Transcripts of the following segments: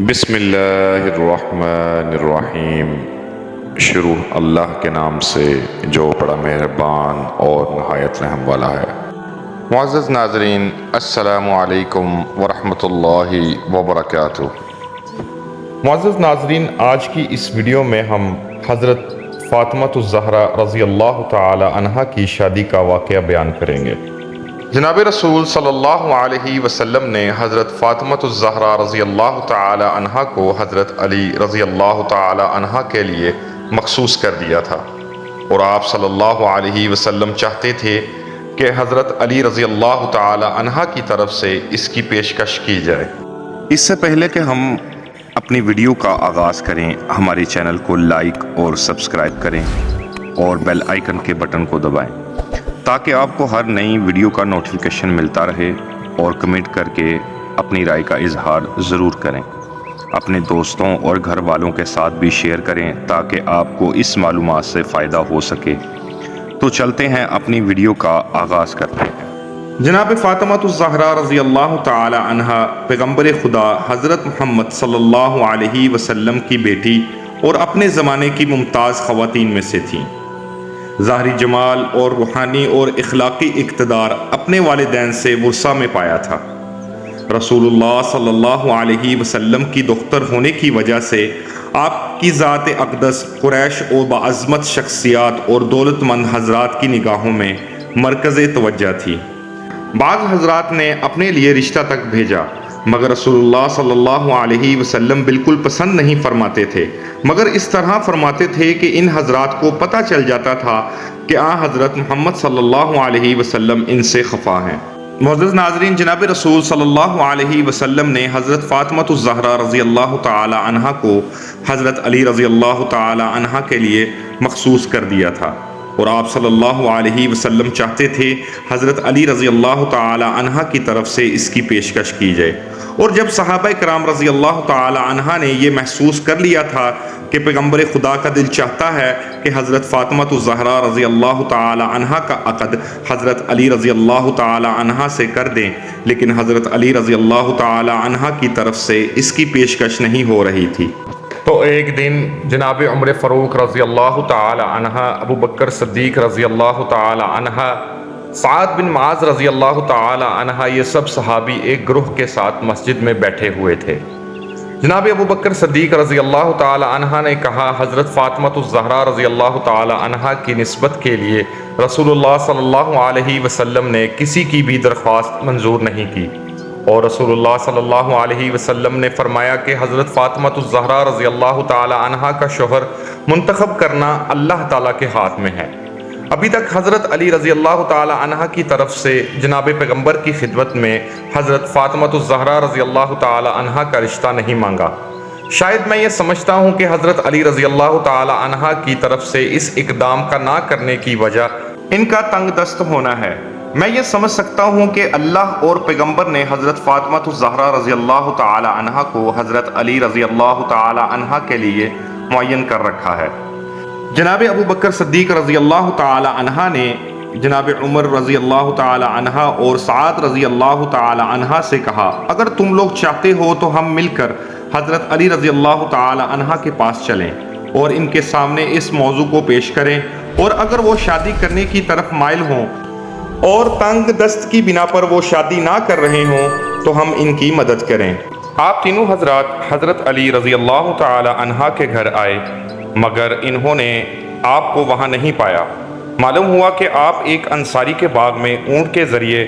بسم اللہ الرحمن الرحیم۔ شروع اللہ کے نام سے جو بڑا مہربان اور نہایت رحم والا ہے۔ معزز ناظرین، السلام علیکم ورحمۃ اللہ وبرکاتہ۔ معزز ناظرین، آج کی اس ویڈیو میں ہم حضرت فاطمہ الزہرا رضی اللہ تعالی عنہا کی شادی کا واقعہ بیان کریں گے۔ جناب رسول صلی اللہ علیہ وسلم نے حضرت فاطمہ الزہرا رضی اللہ تعالی عنہا کو حضرت علی رضی اللہ تعالی عنہا کے لیے مخصوص کر دیا تھا، اور آپ صلی اللہ علیہ وسلم چاہتے تھے کہ حضرت علی رضی اللہ تعالی عنہا کی طرف سے اس کی پیشکش کی جائے۔ اس سے پہلے کہ ہم اپنی ویڈیو کا آغاز کریں، ہمارے چینل کو لائک اور سبسکرائب کریں اور بیل آئیکن کے بٹن کو دبائیں تاکہ آپ کو ہر نئی ویڈیو کا نوٹیفیکیشن ملتا رہے، اور کمنٹ کر کے اپنی رائے کا اظہار ضرور کریں۔ اپنے دوستوں اور گھر والوں کے ساتھ بھی شیئر کریں تاکہ آپ کو اس معلومات سے فائدہ ہو سکے۔ تو چلتے ہیں، اپنی ویڈیو کا آغاز کرتے ہیں۔ جناب فاطمہ الزہرا رضی اللہ تعالی عنہا پیغمبر خدا حضرت محمد صلی اللہ علیہ وسلم کی بیٹی اور اپنے زمانے کی ممتاز خواتین میں سے تھیں۔ ظاہری جمال اور روحانی اور اخلاقی اقتدار اپنے والدین سے ورثہ میں پایا تھا۔ رسول اللہ صلی اللہ علیہ وسلم کی دختر ہونے کی وجہ سے آپ کی ذات اقدس قریش اور باعظمت شخصیات اور دولت مند حضرات کی نگاہوں میں مرکز توجہ تھی۔ بعض حضرات نے اپنے لیے رشتہ تک بھیجا، مگر رسول اللہ صلی اللہ علیہ وسلم بالکل پسند نہیں فرماتے تھے، مگر اس طرح فرماتے تھے کہ ان حضرات کو پتہ چل جاتا تھا کہ حضرت محمد صلی اللہ علیہ وسلم ان سے خفا ہیں۔ معزز ناظرین، جناب رسول صلی اللہ علیہ وسلم نے حضرت فاطمہ الزہرا رضی اللہ تعالی عنہا کو حضرت علی رضی اللہ تعالی عنہا کے لیے مخصوص کر دیا تھا، اور آپ صلی اللہ علیہ وسلم چاہتے تھے حضرت علی رضی اللہ تعالی عنہا کی طرف سے اس کی پیشکش کی جائے۔ اور جب صحابہ کرام رضی اللہ تعالی عنہا نے یہ محسوس کر لیا تھا کہ پیغمبر خدا کا دل چاہتا ہے کہ حضرت فاطمہ الزہرا رضی اللہ تعالی عنہا کا عقد حضرت علی رضی اللہ تعالی عنہا سے کر دیں، لیکن حضرت علی رضی اللہ تعالی عنہا کی طرف سے اس کی پیشکش نہیں ہو رہی تھی، تو ایک دن جناب عمر فاروق رضی اللہ تعالی عنہ، ابو بکر صدیق رضی اللہ تعالی عنہ، سعد بن معاذ رضی اللہ تعالی عنہ، یہ سب صحابی ایک گروہ کے ساتھ مسجد میں بیٹھے ہوئے تھے۔ جناب ابو بکر صدیق رضی اللہ تعالی عنہ نے کہا، حضرت فاطمہ الزہرا رضی اللہ تعالی عنہ کی نسبت کے لیے رسول اللہ صلی اللہ علیہ وسلم نے کسی کی بھی درخواست منظور نہیں کی، اور رسول اللہ صلی اللہ علیہ وسلم نے فرمایا کہ حضرت فاطمہ الزہرا رضی اللہ تعالی عنہا کا شوہر منتخب کرنا اللہ تعالیٰ کے ہاتھ میں ہے۔ ابھی تک حضرت علی رضی اللہ تعالی عنہا کی طرف سے جناب پیغمبر کی خدمت میں حضرت فاطمہ الزہرا رضی اللہ تعالی عنہا کا رشتہ نہیں مانگا۔ شاید میں یہ سمجھتا ہوں کہ حضرت علی رضی اللہ تعالی عنہا کی طرف سے اس اقدام کا نہ کرنے کی وجہ ان کا تنگ دست ہونا ہے۔ میں یہ سمجھ سکتا ہوں کہ اللہ اور پیغمبر نے حضرت فاطمہ الزہرا رضی اللہ تعالی عنہا کو حضرت علی رضی اللہ تعالی عنہا کے لیے معین کر رکھا ہے۔ جناب ابو بکر صدیق رضی اللہ تعالی عنہ نے جناب عمر رضی اللہ تعالی عنہ اور سعد رضی اللہ تعالی عنہ سے کہا، اگر تم لوگ چاہتے ہو تو ہم مل کر حضرت علی رضی اللہ تعالی عنہ کے پاس چلیں اور ان کے سامنے اس موضوع کو پیش کریں، اور اگر وہ شادی کرنے کی طرف مائل ہوں اور تنگ دست کی بنا پر وہ شادی نہ کر رہے ہوں تو ہم ان کی مدد کریں۔ آپ تینوں حضرات حضرت علی رضی اللہ تعالی عنہ کے گھر آئے، مگر انہوں نے آپ کو وہاں نہیں پایا۔ معلوم ہوا کہ آپ ایک انصاری کے باغ میں اونٹ کے ذریعے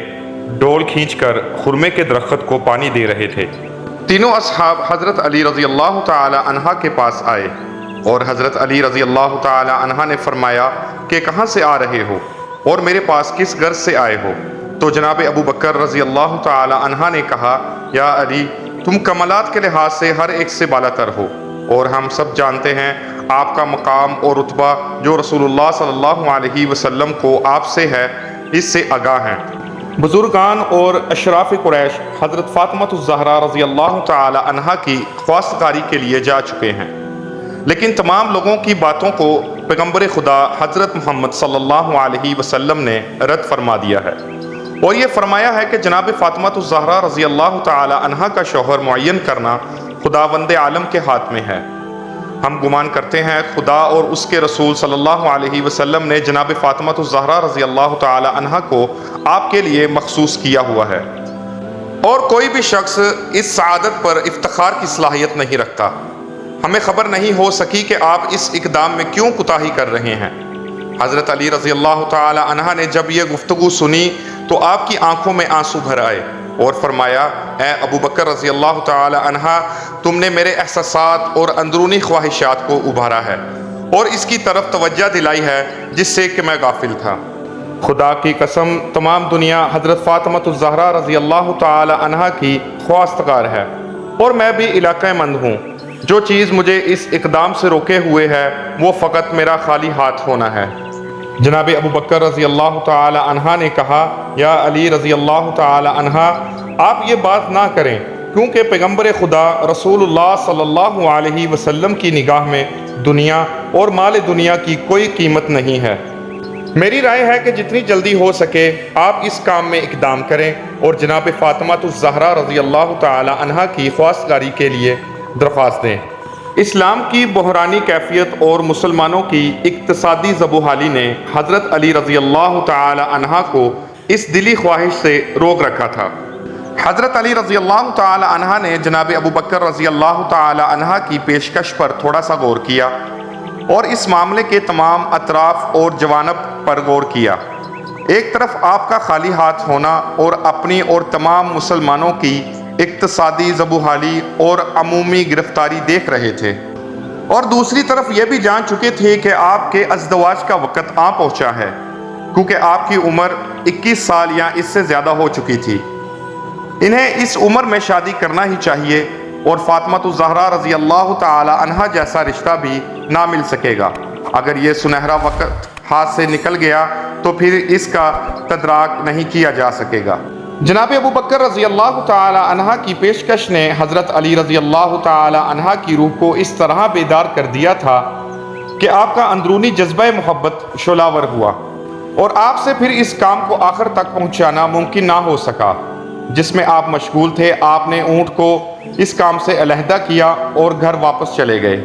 ڈول کھینچ کر خرمے کے درخت کو پانی دے رہے تھے۔ تینوں اصحاب حضرت علی رضی اللہ تعالی عنہ کے پاس آئے، اور حضرت علی رضی اللہ تعالی عنہ نے فرمایا کہ کہاں سے آ رہے ہو اور میرے پاس کس غرض سے آئے ہو؟ تو جناب ابو بکر رضی اللہ تعالی عنہ نے کہا، یا علی، تم کمالات کے لحاظ سے ہر ایک سے بالا تر ہو، اور ہم سب جانتے ہیں آپ کا مقام اور رتبہ جو رسول اللہ صلی اللہ علیہ وسلم کو آپ سے ہے، اس سے آگاہ ہیں۔ بزرگان اور اشراف قریش حضرت فاطمہ الزہرا رضی اللہ تعالی عنہا کی خواستگاری کے لیے جا چکے ہیں، لیکن تمام لوگوں کی باتوں کو پیغمبر خدا حضرت محمد صلی اللہ علیہ وسلم نے رد فرما دیا ہے، اور یہ فرمایا ہے کہ جناب فاطمہ الزہرا رضی اللہ تعالی عنہا کا شوہر معین کرنا خداوند عالم کے ہاتھ میں ہے۔ ہم گمان کرتے ہیں خدا اور اس کے رسول صلی اللہ علیہ وسلم نے جناب فاطمہ الزہرا رضی اللہ تعالی عنہا کو آپ کے لیے مخصوص کیا ہوا ہے، اور کوئی بھی شخص اس سعادت پر افتخار کی صلاحیت نہیں رکھتا۔ ہمیں خبر نہیں ہو سکی کہ آپ اس اقدام میں کیوں کوتاہی کر رہے ہیں۔ حضرت علی رضی اللہ تعالی عنہ نے جب یہ گفتگو سنی تو آپ کی آنکھوں میں آنسو بھر آئے اور فرمایا، اے ابو بکر رضی اللہ تعالی عنہ، تم نے میرے احساسات اور اندرونی خواہشات کو ابھارا ہے اور اس کی طرف توجہ دلائی ہے جس سے کہ میں غافل تھا۔ خدا کی قسم، تمام دنیا حضرت فاطمہ الزہرا رضی اللہ تعالی عنہ کی خواستگار ہے، اور میں بھی علاقہ مند ہوں۔ جو چیز مجھے اس اقدام سے روکے ہوئے ہے وہ فقط میرا خالی ہاتھ ہونا ہے۔ جناب ابو بکر رضی اللہ تعالی عنہ نے کہا، یا علی رضی اللہ تعالی عنہ، آپ یہ بات نہ کریں، کیونکہ پیغمبر خدا رسول اللہ صلی اللہ علیہ وسلم کی نگاہ میں دنیا اور مال دنیا کی کوئی قیمت نہیں ہے۔ میری رائے ہے کہ جتنی جلدی ہو سکے آپ اس کام میں اقدام کریں اور جناب فاطمہ الزہرا رضی اللہ تعالی عنہ کی خواستگاری کے لیے درخواست دیں۔ اسلام کی بحرانی کیفیت اور مسلمانوں کی اقتصادی زبوحالی نے حضرت علی رضی اللہ تعالی عنہ کو اس دلی خواہش سے روک رکھا تھا۔ حضرت علی رضی اللہ تعالی عنہ نے جناب ابو بکر رضی اللہ تعالی عنہ کی پیشکش پر تھوڑا سا غور کیا اور اس معاملے کے تمام اطراف اور جوانب پر غور کیا۔ ایک طرف آپ کا خالی ہاتھ ہونا اور اپنی اور تمام مسلمانوں کی اقتصادی زبوحالی اور عمومی گرفتاری دیکھ رہے تھے، اور دوسری طرف یہ بھی جان چکے تھے کہ آپ کے ازدواج کا وقت آ پہنچا ہے، کیونکہ آپ کی عمر 21 سال یا اس سے زیادہ ہو چکی تھی۔ انہیں اس عمر میں شادی کرنا ہی چاہیے، اور فاطمہ الزہرا رضی اللہ تعالی عنہ جیسا رشتہ بھی نہ مل سکے گا۔ اگر یہ سنہرا وقت ہاتھ سے نکل گیا تو پھر اس کا تدارک نہیں کیا جا سکے گا۔ جناب ابو بکر رضی اللہ تعالی عنہ کی پیشکش نے حضرت علی رضی اللہ تعالی عنہ کی روح کو اس طرح بیدار کر دیا تھا کہ آپ کا اندرونی جذبہ محبت شعلہ ور ہوا، اور آپ سے پھر اس کام کو آخر تک پہنچانا ممکن نہ ہو سکا جس میں آپ مشغول تھے۔ آپ نے اونٹ کو اس کام سے علیحدہ کیا اور گھر واپس چلے گئے،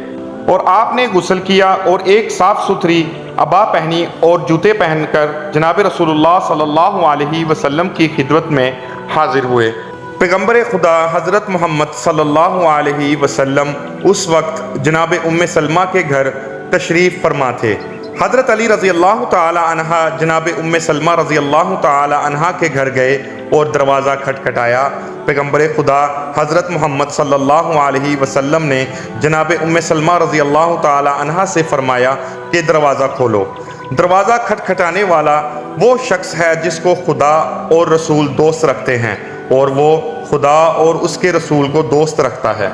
اور آپ نے غسل کیا اور ایک صاف ستھری عبا پہنی اور جوتے پہن کر جناب رسول اللہ صلی اللہ علیہ وسلم کی خدمت میں حاضر ہوئے۔ پیغمبر خدا حضرت محمد صلی اللہ علیہ وسلم اس وقت جناب ام سلمہ کے گھر تشریف فرما تھے۔ حضرت علی رضی اللہ تعالی عنہ جناب ام سلمہ رضی اللہ تعالی عنہ کے گھر گئے اور دروازہ کھٹکھٹایا۔ پیغمبر خدا حضرت محمد صلی اللہ علیہ وسلم نے جناب ام سلمہ رضی اللہ تعالی عنہ سے فرمایا کہ دروازہ کھولو۔ دروازہ کھٹکھٹانے والا وہ شخص ہے جس کو خدا اور رسول دوست رکھتے ہیں، اور وہ خدا اور اس کے رسول کو دوست رکھتا ہے۔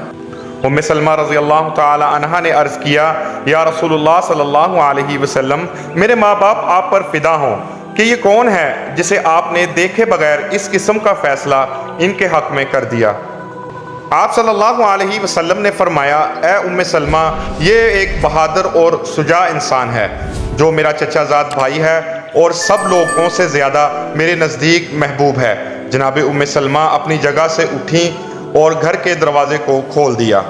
ام سلمہ رضی اللہ تعالی عنہ نے عرض کیا، یا رسول اللہ صلی اللہ علیہ وسلم، میرے ماں باپ آپ پر فدا ہوں کہ یہ کون ہے جسے آپ نے دیکھے بغیر اس قسم کا فیصلہ ان کے حق میں کر دیا؟ آپ صلی اللہ علیہ وسلم نے فرمایا، اے ام سلمہ، یہ ایک بہادر اور شجاع انسان ہے جو میرا چچا زاد بھائی ہے اور سب لوگوں سے زیادہ میرے نزدیک محبوب ہے۔ جناب ام سلمہ اپنی جگہ سے اٹھیں اور گھر کے دروازے کو کھول دیا۔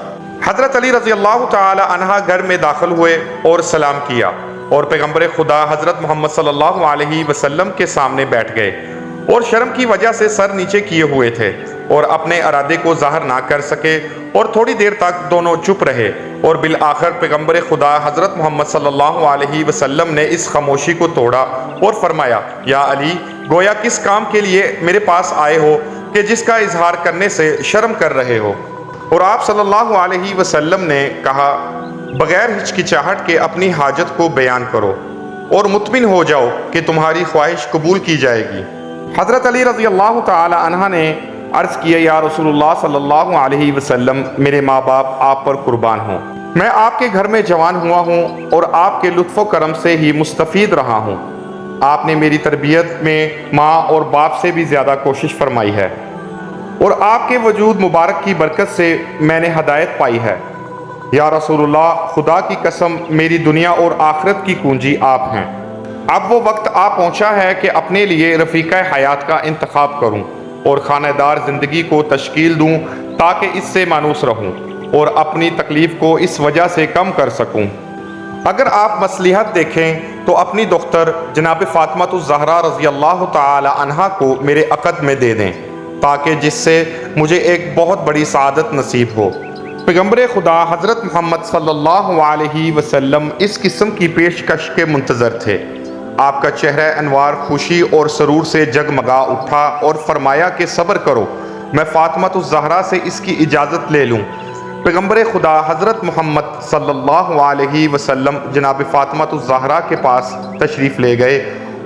حضرت علی رضی اللہ تعالی عنہ گھر میں داخل ہوئے اور سلام کیا، اور پیغمبر خدا حضرت محمد صلی اللہ علیہ وسلم کے سامنے بیٹھ گئے، اور شرم کی وجہ سے سر نیچے کیے ہوئے تھے اور اپنے ارادے کو ظاہر نہ کر سکے، اور تھوڑی دیر تک دونوں چپ رہے، اور بالآخر پیغمبر خدا حضرت محمد صلی اللہ علیہ وسلم نے اس خاموشی کو توڑا اور فرمایا، یا علی، گویا کس کام کے لیے میرے پاس آئے ہو کہ جس کا اظہار کرنے سے شرم کر رہے ہو؟ اور آپ صلی اللہ علیہ وسلم نے کہا، بغیر ہچکچاہٹ کے اپنی حاجت کو بیان کرو اور مطمئن ہو جاؤ کہ تمہاری خواہش قبول کی جائے گی۔ حضرت علی رضی اللہ تعالی عنہ نے عرض کیا، یا رسول اللہ صلی اللہ علیہ وسلم، میرے ماں باپ آپ پر قربان ہوں۔ میں آپ کے گھر میں جوان ہوا ہوں اور آپ کے لطف و کرم سے ہی مستفید رہا ہوں۔ آپ نے میری تربیت میں ماں اور باپ سے بھی زیادہ کوشش فرمائی ہے، اور آپ کے وجود مبارک کی برکت سے میں نے ہدایت پائی ہے۔ یا رسول اللہ، خدا کی قسم، میری دنیا اور آخرت کی کنجی آپ ہیں۔ اب وہ وقت آ پہنچا ہے کہ اپنے لیے رفیقہ حیات کا انتخاب کروں اور خانہ دار زندگی کو تشکیل دوں تاکہ اس سے مانوس رہوں۔ اور اپنی تکلیف کو اس وجہ سے کم کر سکوں۔ اگر آپ مصلحت دیکھیں تو اپنی دختر جناب فاطمہ الزہرا رضی اللہ تعالی عنہا کو میرے عقد میں دے دیں، تاکہ جس سے مجھے ایک بہت بڑی سعادت نصیب ہو۔ پیغمبر خدا حضرت محمد صلی اللہ علیہ وسلم اس قسم کی پیشکش کے منتظر تھے۔ آپ کا چہرہ انوار خوشی اور سرور سے جگمگا اٹھا اور فرمایا کہ صبر کرو، میں فاطمہ الزہرا سے اس کی اجازت لے لوں۔ پیغمبر خدا حضرت محمد صلی اللہ علیہ وسلم جناب فاطمہ الزہرا کے پاس تشریف لے گئے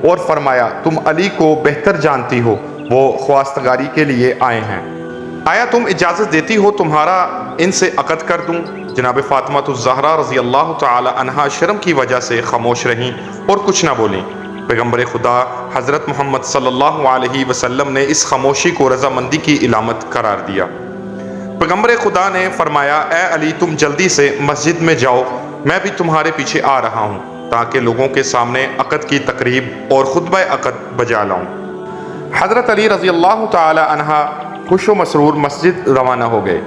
اور فرمایا، تم علی کو بہتر جانتی ہو، وہ خواستگاری کے لیے آئے ہیں، آیا تم اجازت دیتی ہو تمہارا ان سے عقد کر دوں؟ جناب فاطمہ الزہرا رضی اللہ تعالی عنہا شرم کی وجہ سے خاموش رہیں اور کچھ نہ بولیں۔ پیغمبر خدا حضرت محمد صلی اللہ علیہ وسلم نے اس خاموشی کو رضامندی کی علامت قرار دیا۔ پیغمبر خدا نے فرمایا، اے علی تم جلدی سے مسجد میں جاؤ، میں بھی تمہارے پیچھے آ رہا ہوں، تاکہ لوگوں کے سامنے عقد کی تقریب اور خطبہ عقد بجا لاؤں۔ حضرت علی رضی اللہ تعالی عنہ خوش و مسرور مسجد روانہ ہو گئے۔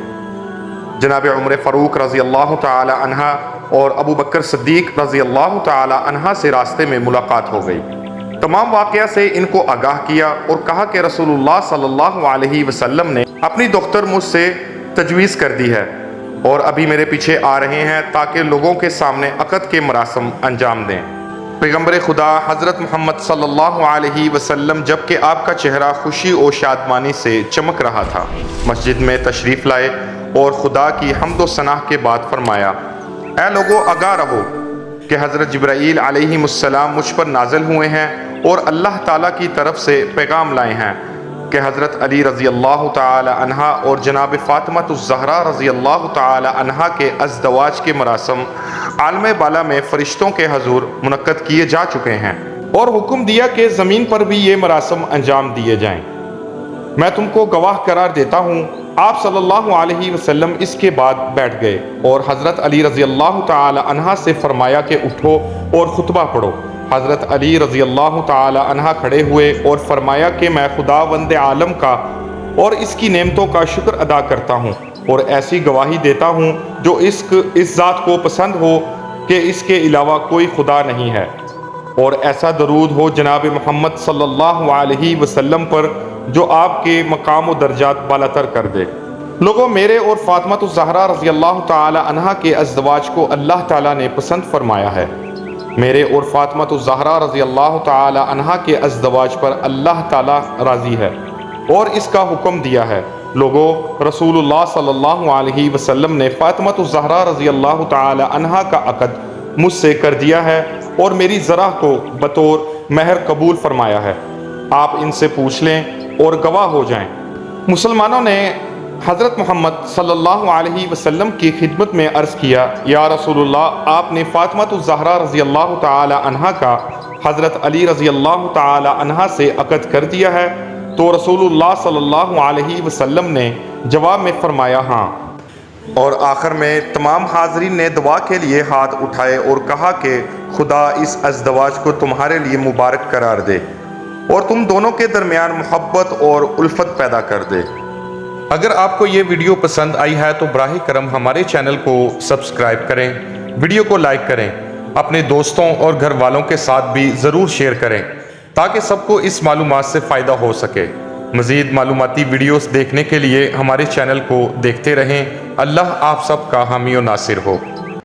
جناب عمر فاروق رضی اللہ تعالی عنہ اور ابو بکر صدیق رضی اللہ تعالی عنہ سے راستے میں ملاقات ہو گئی۔ تمام واقعہ سے ان کو آگاہ کیا اور کہا کہ رسول اللہ صلی اللہ علیہ وسلم نے اپنی دختر مجھ سے تجویز کر دی ہے اور ابھی میرے پیچھے آ رہے ہیں تاکہ لوگوں کے سامنے عقد کے مراسم انجام دیں۔ پیغمبر خدا حضرت محمد صلی اللہ علیہ وسلم جبکہ آپ کا چہرہ خوشی اور شادمانی سے چمک رہا تھا، مسجد میں تشریف لائے اور خدا کی حمد و ثنا کے بعد فرمایا، اے لوگو آگاہ رہو کہ حضرت جبرائیل علیہ السلام مجھ پر نازل ہوئے ہیں اور اللہ تعالیٰ کی طرف سے پیغام لائے ہیں کہ حضرت علی رضی اللہ تعالی عنہ اور جناب فاطمہ الزہرا رضی اللہ تعالی عنہ کے ازدواج کے مراسم عالم بالا میں فرشتوں کے حضور منعقد کیے جا چکے ہیں، اور حکم دیا کہ زمین پر بھی یہ مراسم انجام دیے جائیں۔ میں تم کو گواہ قرار دیتا ہوں۔ آپ صلی اللہ علیہ وسلم اس کے بعد بیٹھ گئے اور حضرت علی رضی اللہ تعالی عنہ سے فرمایا کہ اٹھو اور خطبہ پڑھو۔ حضرت علی رضی اللہ تعالی عنہ کھڑے ہوئے اور فرمایا کہ میں خداوند عالم کا اور اس کی نعمتوں کا شکر ادا کرتا ہوں اور ایسی گواہی دیتا ہوں جو اس ذات کو پسند ہو کہ اس کے علاوہ کوئی خدا نہیں ہے، اور ایسا درود ہو جناب محمد صلی اللہ علیہ وسلم پر جو آپ کے مقام و درجات بالاتر کر دے۔ لوگوں، میرے اور فاطمہ الزہرا رضی اللہ تعالی عنہا کے ازدواج کو اللہ تعالیٰ نے پسند فرمایا ہے۔ میرے اور فاطمہ الزہرا رضی اللہ تعالی عنہا کے ازدواج پر اللہ تعالیٰ راضی ہے اور اس کا حکم دیا ہے۔ لوگوں، رسول اللہ صلی اللہ علیہ وسلم نے فاطمہ الزہرا رضی اللہ تعالی عنہا کا عقد مجھ سے کر دیا ہے اور میری زرہ کو بطور مہر قبول فرمایا ہے۔ آپ ان سے پوچھ لیں اور گواہ ہو جائیں۔ مسلمانوں نے حضرت محمد صلی اللہ علیہ وسلم کی خدمت میں عرض کیا، یا رسول اللہ، آپ نے فاطمہ الزہرا رضی اللہ تعالی عنہا کا حضرت علی رضی اللہ تعالی عنہا سے عقد کر دیا ہے؟ تو رسول اللہ صلی اللہ علیہ وسلم نے جواب میں فرمایا ہاں، اور آخر میں تمام حاضرین نے دعا کے لیے ہاتھ اٹھائے اور کہا کہ خدا اس ازدواج کو تمہارے لیے مبارک قرار دے اور تم دونوں کے درمیان محبت اور الفت پیدا کر دے۔ اگر آپ کو یہ ویڈیو پسند آئی ہے تو براہ کرم ہمارے چینل کو سبسکرائب کریں، ویڈیو کو لائک کریں، اپنے دوستوں اور گھر والوں کے ساتھ بھی ضرور شیئر کریں تاکہ سب کو اس معلومات سے فائدہ ہو سکے۔ مزید معلوماتی ویڈیوز دیکھنے کے لیے ہمارے چینل کو دیکھتے رہیں۔ اللہ آپ سب کا حامی و ناصر ہو۔